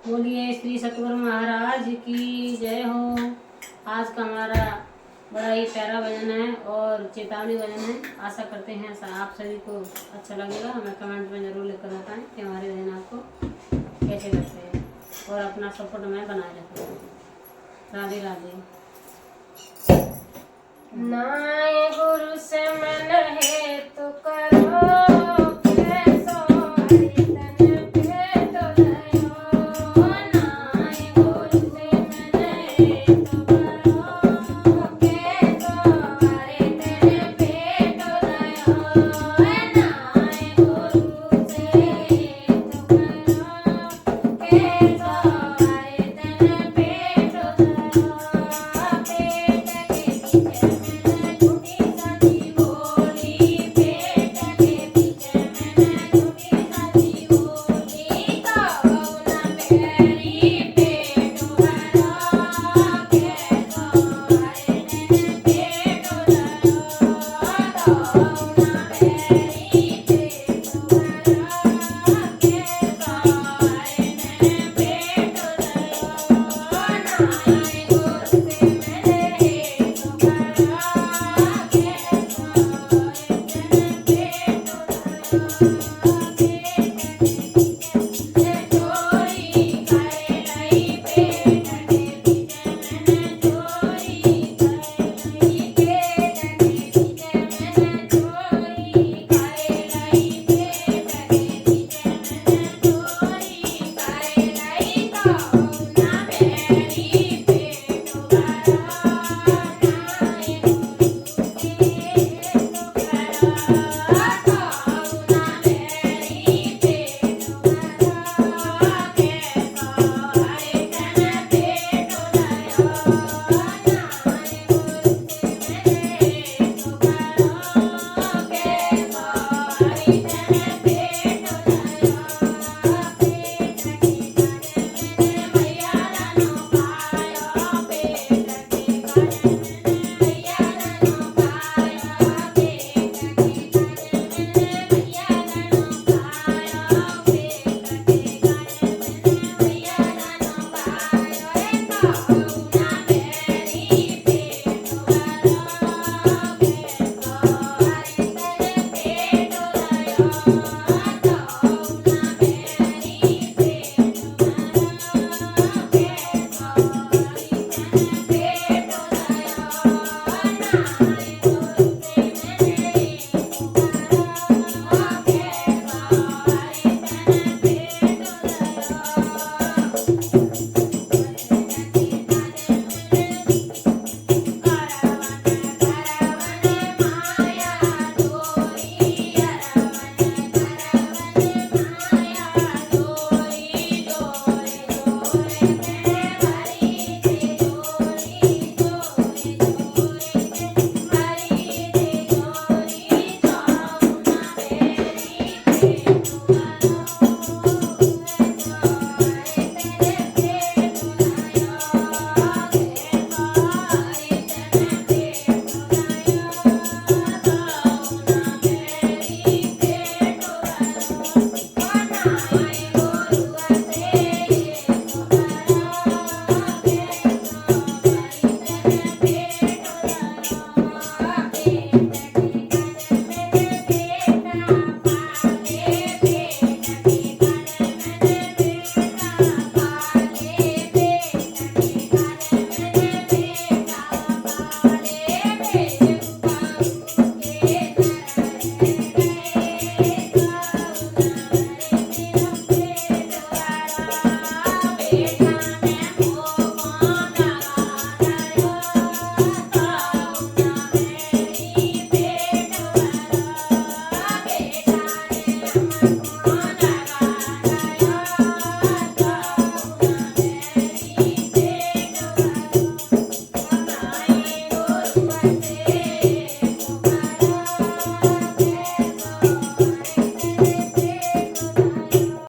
बोलिए श्री सतगुरु महाराज की जय हो। आज का हमारा बड़ा ही प्यारा भजन है और चेतावनी भजन है। आशा करते हैं आप सभी को अच्छा लगेगा। हमें कमेंट में जरूर लिखकर बताएं कि हमारे भजन आपको कैसे लगते हैं और अपना सपोर्ट हमें बनाए रखें। राधे राधे। नाय गुरु से मन है तो करो Oh